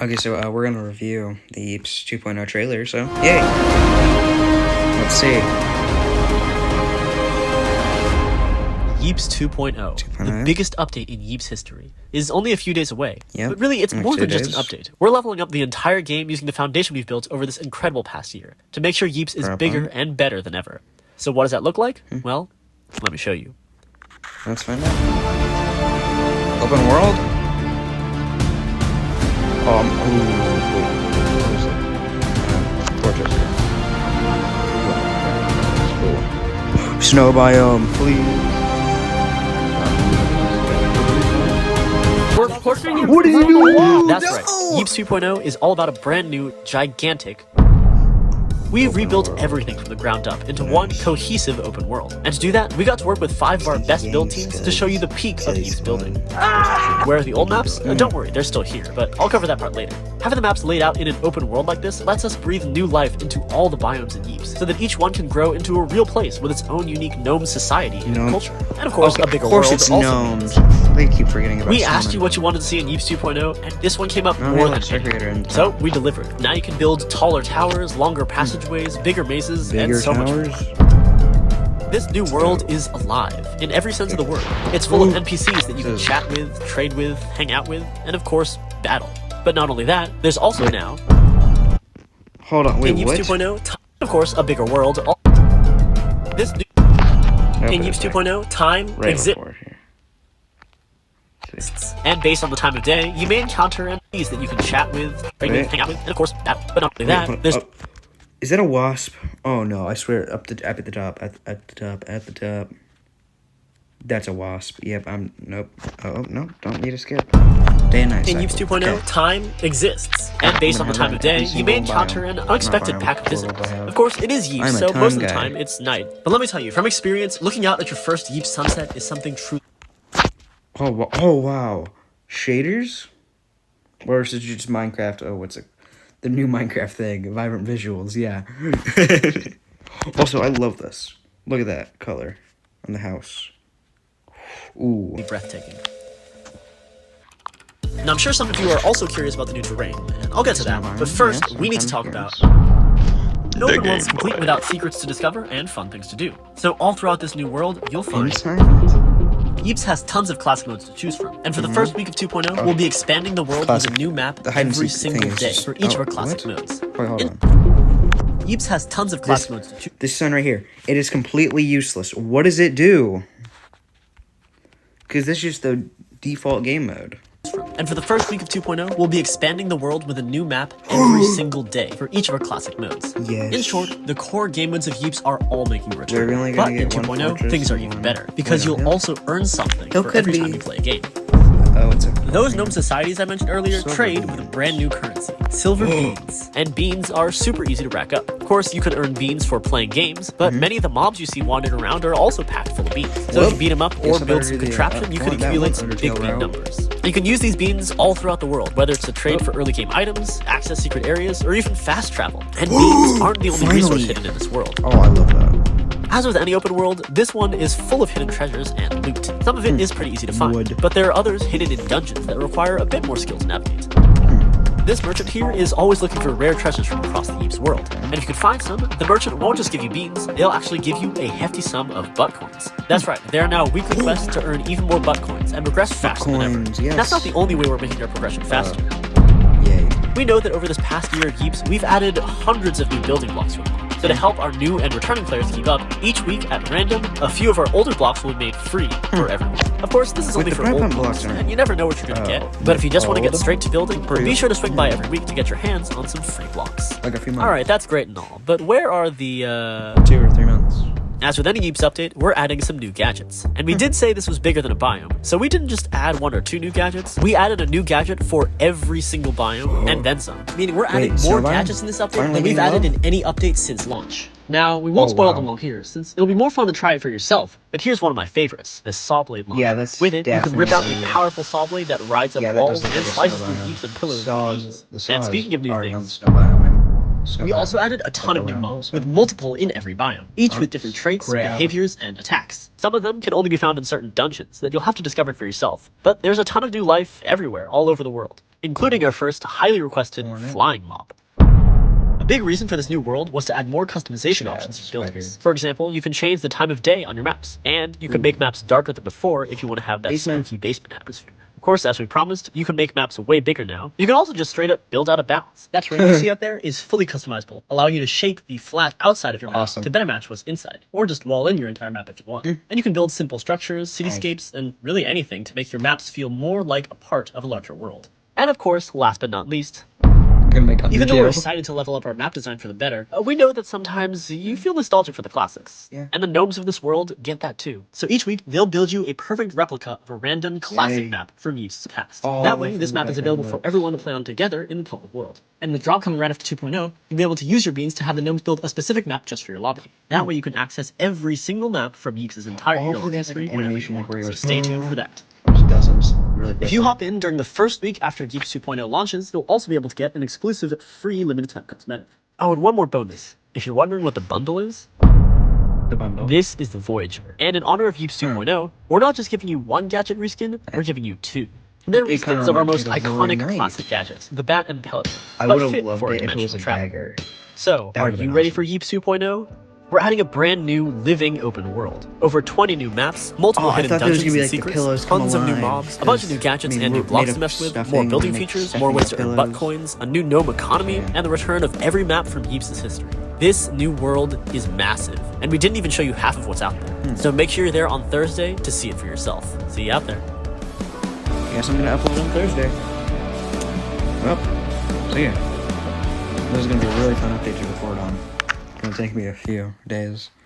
Okay, so we're gonna review the Yeeps 2.0 trailer, so yay! Let's see. Yeeps 2.0, the 2.0. biggest update in Yeeps history, is only a few days away. Yep, But really, it's next more 2 than just an days. update. We're leveling up the entire game using the foundation we've built over this incredible past year to make sure Yeeps is bigger and better than ever. So what does that look like? Well, let me show you. Let's find out. Open world? Fortress. Snow biome, please. What is he doing? That's No! right. Yeeps 2.0 is all about a brand new, gigantic... We've rebuilt everything from the ground up into one cohesive open world. And to do that, we got to work with 5 of our best build teams to show you the peak of Yeeps building. Where are the old maps? Don't worry, they're still here, but I'll cover that part later. Having the maps laid out in an open world like this lets us breathe new life into all the biomes in Yeeps, so that each one can grow into a real place with its own unique gnome society and culture. And of course, a bigger world it's also gnomes. means. They keep forgetting about We asked you what you wanted to see in Yeeps 2.0, and this one came up more than any. So we delivered. Now you can build taller towers, longer passageways, bigger mazes, and so much more. This new world is alive, in every sense of the word. It's full of NPCs that you can chat with, trade with, hang out with, and of course, battle. But not only that, there's also now... Hold on, wait, in Yeeps what? 2.0, of course, a bigger world. This new... In Yeeps 2.0, time exists. And based on the time of day, you may encounter NPCs that you can chat with, trade with, hang out with, and of course, battle. But not only that, there's... Is that a wasp? Oh no, I swear, up at the top, at the top. That's a wasp. Yep, nope. Oh, no, don't need to skip. Day and night In Yeeps 2.0, time exists. And based on the time of day, you may encounter an unexpected pack of visitors. Of course, it is Yeeps, so most of the time, it's night. But let me tell you, from experience, looking out at your first Yeeps sunset is something true. Oh, wow. Shaders? Or is it just Minecraft? Oh, what's it? The new Minecraft thing. Vibrant visuals, yeah. Also, I love this. Look at that color on the house. Ooh. Breathtaking. Now, I'm sure some of you are also curious about the new terrain, and I'll get to that. But first, we need to talk about... An open world's complete without secrets to discover and fun things to do. So all throughout this new world, you'll find... Yeeps has tons of classic modes to choose from, and for the first week of 2.0, we'll be expanding the world with a new map every single day for each of our classic modes. Wait, hold on. Yeeps has tons of classic modes to choose. This sign right here. It is completely useless. What does it do? Because this is just the default game mode. And for the first week of 2.0, we'll be expanding the world with a new map every single day for each of our classic modes. Yes. In short, the core game modes of Yeeps are all making a return. We're only But gonna in get 2.0, things are even better, because you'll also earn something for every time you play a game. Oh, it's a... Those gnome societies I mentioned earlier trade with a brand new currency, silver beans. And beans are super easy to rack up. Of course, you can earn beans for playing games, but many of the mobs you see wandering around are also packed full of beans. So if you beat them up or build some contraption, you can accumulate some big bean numbers. You can use these beans all throughout the world, whether it's to trade for early game items, access secret areas, or even fast travel. And beans aren't the only resource hidden in this world. Oh, I love that. As with any open world, this one is full of hidden treasures and loot. Some of it is pretty easy to find, but there are others hidden in dungeons that require a bit more skill to navigate. This merchant here is always looking for rare treasures from across the Yeeps world, and if you can find some, the merchant won't just give you beans, they'll actually give you a hefty sum of butt coins. That's right, there are now weekly quests to earn even more butt coins and progress faster than ever. Yes. That's not the only way we're making our progression faster. Yay. We know that over this past year at Yeeps, we've added hundreds of new building blocks to our mod. So to help our new and returning players keep up, each week at random, a few of our older blocks will be made free for everyone. Of course, this is only for old blocks, and you never know what you're going to get. But if you just want to get straight to building, be sure to swing by every week to get your hands on some free blocks. Like a few months. Alright, that's great and all, but where are the, 2 or 3 months. As with any Yeeps update, we're adding some new gadgets. And we did say this was bigger than a biome, so we didn't just add 1 or 2 new gadgets, we added a new gadget for every single biome, and then some. Meaning we're adding more gadgets in this update than we've added in any update since launch. Now, we won't spoil them all here, since it'll be more fun to try it for yourself, but here's one of my favorites, this saw blade launcher. Yeah, that's with it, you can rip out a definitely- powerful saw blade that rides up walls and slices through heaps of pillars and beams. And speaking of new things, we also added a ton of new mobs, with multiple in every biome, each with different traits, behaviors, and attacks. Some of them can only be found in certain dungeons that you'll have to discover for yourself, but there's a ton of new life everywhere, all over the world. including our first highly requested flying mob. A big reason for this new world was to add more customization options for buildings. For example, you can change the time of day on your maps, and you can make maps darker than before if you want to have that spooky basement atmosphere. Of course, as we promised, you can make maps way bigger now. You can also just straight up build out of bounds. That terrain you see out there is fully customizable, allowing you to shape the flat outside of your map to better match what's inside, or just wall in your entire map if you want. And you can build simple structures, cityscapes, and really anything to make your maps feel more like a part of a larger world. And of course, last but not least, even though we're excited to level up our map design for the better, we know that sometimes you feel nostalgic for the classics. Yeah. And the gnomes of this world get that too. So each week, they'll build you a perfect replica of a random classic map from years past. That way, this map is available for everyone to play on together in the public world. And with Drop coming right after 2.0, you'll be able to use your beans to have the gnomes build a specific map just for your lobby. That way you can access every single map from Yeeks' entire hero history whenever you want. So stay tuned for that. If you hop in during the first week after Geeks 2.0 launches, you'll also be able to get an exclusive free limited time cosmetic. Oh, and one more bonus. If you're wondering what the bundle is, this is the Voyager. And in honor of Geeks 2.0, we're not just giving you one gadget reskin, we're giving you two. They're reskins of our most iconic classic gadgets, the Bat and Pelican. I would have loved it if it was a dagger. So, are you ready for Yeeps 2.0? We're adding a brand new living open world. Over 20 new maps, multiple hidden dungeons and secrets, tons of new mobs, a bunch of new gadgets and new blocks to mess with, more building features, more ways to earn butt coins, a new gnome economy, and the return of every map from Yeeps' history. This new world is massive, and we didn't even show you half of what's out there. So make sure you're there on Thursday to see it for yourself. See you out there. Guess I'm gonna upload on Thursday. Well, see ya. This is gonna be a really fun update to record on. It's gonna take me a few days.